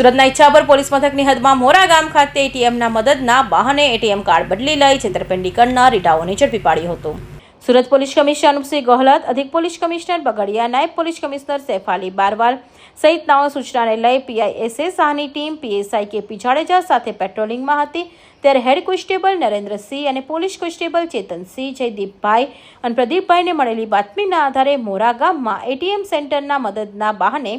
સુરતના ઈચ્છાપુર પોલીસ મથકની હદમાં મોરા ગામ ખાતે એટીએમના મદદના બહાને એટીએમ કાર્ડ બદલી લઈ છેતરપિંડી કરનાર ઇટાઓને ઝડપી પાડ્યો હતો. સુરત પોલીસ કમિશનર અનુપસિંહ ગોહલત, અધિક પોલીસ કમિશનર બગડિયા, નાયબ પોલીસ કમિશનર સૈફાલી બારવાલ સહિતનાઓ સૂચનાને લઈ પીઆઈએસએ શાહની ટીમ પીએસઆઈ કેપી જાડેજા સાથે પેટ્રોલિંગમાં હતી. ત્યારે હેડ કોન્સ્ટેબલ નરેન્દ્રસિંહ અને પોલીસ કોન્સ્ટેબલ ચેતનસિંહ, જયદીપભાઈ અને પ્રદીપભાઈને મળેલી બાતમીના આધારે મોરા ગામમાં એટીએમ સેન્ટરના મદદના બહાને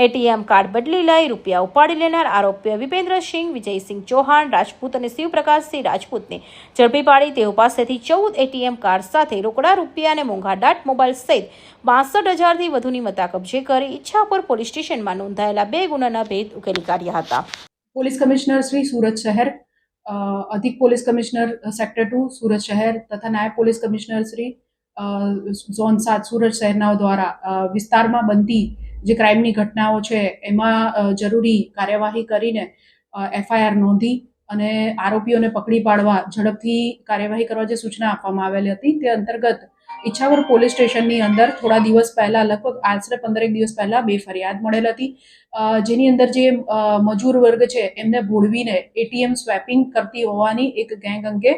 એટીએમ કાર્ડ બદલી લઈ રૂપિયા ઉપાડી લેનાર આરોપીઓ વિપેન્દ્રસિંહ, વિજયસિંહ ચૌહાણ રાજપૂત અને શિવપ્રકાશસિંહ રાજપૂતને ઝડપી પાડી તેઓ પાસેથી 14 એટીએમ કાર્ડ સાથે રોકડા રૂપિયા અને મોંઘાદાટ મોબાઈલ સહિત 62,000થી વધુની મત્તા કબજે કરી ઈચ્છાપુર પોલીસ સ્ટેશનમાં નોંધાયેલા 2 ગુનાના ભેદ ઉકેલી કાઢ્યા હતા. પોલીસ કમિશનર શ્રી સુરત શહેર, અધિક પોલીસ કમિશનર સેક્ટર 2 સુરત શહેર તથા નાયબ police commissioner Shri zone 7 Surat શહેરના દ્વારા વિસ્તારમાં બનતી જે ક્રાઇમની ઘટનાઓ છે એમાં જરૂરી કાર્યવાહી કરીને એફઆઈઆર નોંધી અને આરોપીઓને પકડી પાડવા ઝડપથી કાર્યવાહી કરવા જે સૂચના આપવામાં આવેલી હતી તે અંતર્ગત ઈચ્છાપુર પોલીસ સ્ટેશનની અંદર થોડા દિવસ પહેલા, લગભગ આશરે 15 દિવસ પહેલા 2 ફરિયાદ મળેલ હતી, જેની અંદર જે મજૂર વર્ગ છે એમને ભોળવીને એટીએમ સ્વેપિંગ કરતી હોવાની એક ગેંગ અંગે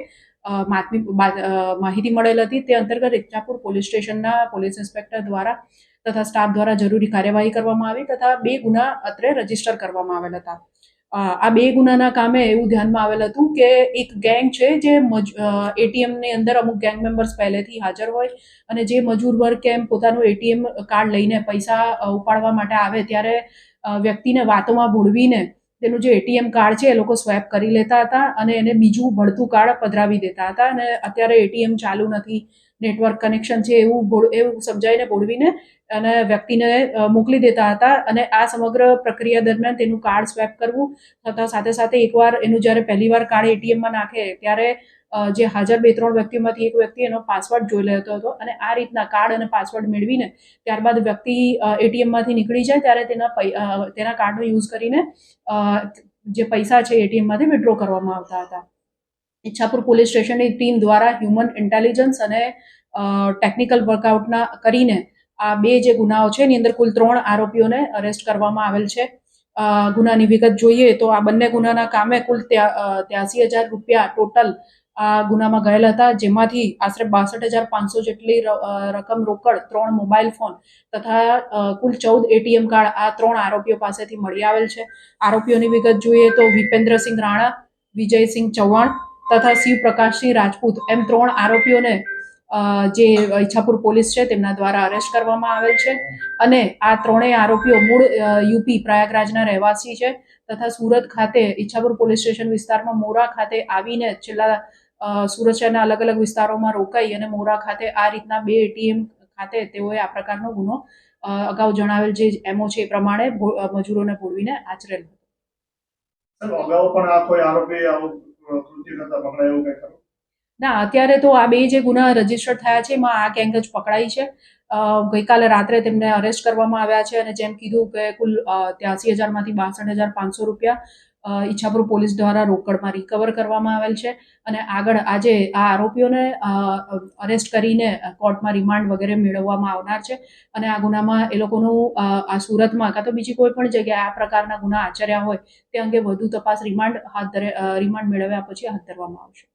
માહિતી મળેલ હતી. તે અંતર્ગત ઈચ્છાપુર પોલીસ સ્ટેશનના પોલીસ ઇન્સ્પેક્ટર દ્વારા તથા સ્ટાફ દ્વારા જરૂરી કાર્યવાહી કરવામાં આવી તથા 2 ગુના અત્રે રજીસ્ટર કરવામાં આવેલ હતા. આ 2 ગુનાના કામે એવું ધ્યાનમાં આવેલ હતું કે એક ગેંગ છે જે એટીએમની અંદર અમુક ગેંગ મેમ્બર્સ પહેલેથી હાજર હોય અને જે મજૂર વર્ગ કેમ પોતાનું એટીએમ કાર્ડ લઈને પૈસા ઉપાડવા માટે આવે ત્યારે વ્યક્તિને વાતોમાં ભોળવીને તેનું જે એટીએમ કાર્ડ છે એ લોકો સ્વેપ કરી લેતા હતા અને એને બીજું ભળતું કાર્ડ પધરાવી દેતા હતા અને અત્યારે એટીએમ ચાલુ નથી, નેટવર્ક કનેક્શન છે એવું સમજાવીને ભોળવીને અને વ્યક્તિને મોકલી દેતા હતા અને આ સમગ્ર પ્રક્રિયા દરમિયાન તેનું કાર્ડ સ્વેપ કરવું તથા સાથે સાથે એકવાર એનું જ્યારે પહેલીવાર કાર્ડ એટીએમમાં નાખે ત્યારે જે હાજર 2-3 વ્યક્તિઓમાંથી એક વ્યક્તિ એનો પાસવર્ડ જોઈ લેતો હતો અને આ રીતના કાર્ડ અને પાસવર્ડ મેળવીને ત્યારબાદ વ્યક્તિ એટીએમમાંથી નીકળી જાય ત્યારે તેના કાર્ડનો યુઝ કરીને જે પૈસા છે એટીએમમાંથી વિડ્રો કરવામાં આવતા હતા. ઈચ્છાપુર પોલીસ સ્ટેશનની ટીમ દ્વારા હ્યુમન ઇન્ટેલિજન્સ અને ટેકનિકલ વર્કઆઉટના કરીને આ 2 જે ગુનાઓ છે એની અંદર કુલ 3 આરોપીઓને અરેસ્ટ કરવામાં આવેલ છે. ગુનાની વિગત જોઈએ તો આ બંને ગુનાના કામે કુલ 83,000 રૂપિયા ટોટલ આ ગુનામાં ગયેલ હતા, જેમાંથી આશરે 62,500 જેટલી રકમ રોકડ, 3 મોબાઈલ ફોન તથા કુલ 14 એટીએમ કાર્ડ આ 3 આરોપીઓ પાસેથી મળી આવેલ છે. આરોપીઓની વિગત જોઈએ તો વિપેન્દ્રસિંહ રાણા, વિજયસિંહ ચૌહાણ તથા શિવપ્રકાશસિંહ રાજપૂત એમ 3 આરોપીઓને જે ઈચ્છાપુર પોલીસ છે તેમના દ્વારા અરેસ્ટ કરવામાં આવેલ છે અને આ 3 આરોપીઓ મૂળ યુપી પ્રયાગરાજના રહેવાસી છે તથા સુરત ખાતે ઈચ્છાપુર પોલીસ સ્ટેશન વિસ્તારમાં મોરા ખાતે આવીને છેલ્લા સુરત શહેરના અલગ અલગ વિસ્તારોમાં રોકાઈ અને મોરા ખાતે આ રીતના 2 એટીએમ ખાતે તેઓએ આ પ્રકારનો ગુનો અગાઉ જણાવેલ જે એમઓ છે એ પ્રમાણે મજૂરોને ભોળવીને આચરેલ હતો. અગાઉ પણ આ કોઈ આરોપી આવું કૃત્ય કરતા પકડાયું કંઈ ખરું? ના, અત્યારે તો આ 2 જે ગુના રજીસ્ટર થયા છે એમાં આ ગેંગ જ પકડાઈ છે. ગઈકાલે રાત્રે તેમને અરેસ્ટ કરવામાં આવ્યા છે અને જેમ કીધું કે કુલ 83,000માંથી 62,500 રૂપિયા ઈચ્છાપુર પોલીસ દ્વારા રોકડમાં રિકવર કરવામાં આવેલ છે અને આગળ આજે આ આરોપીઓને અરેસ્ટ કરીને કોર્ટમાં રિમાન્ડ વગેરે મેળવવામાં આવનાર છે અને આ ગુનામાં એ લોકોનું આ સુરતમાં કાં તો બીજી કોઈ પણ જગ્યાએ આ પ્રકારના ગુના આચર્યા હોય તે અંગે વધુ તપાસ રિમાન્ડ મેળવ્યા પછી હાથ ધરવામાં આવશે.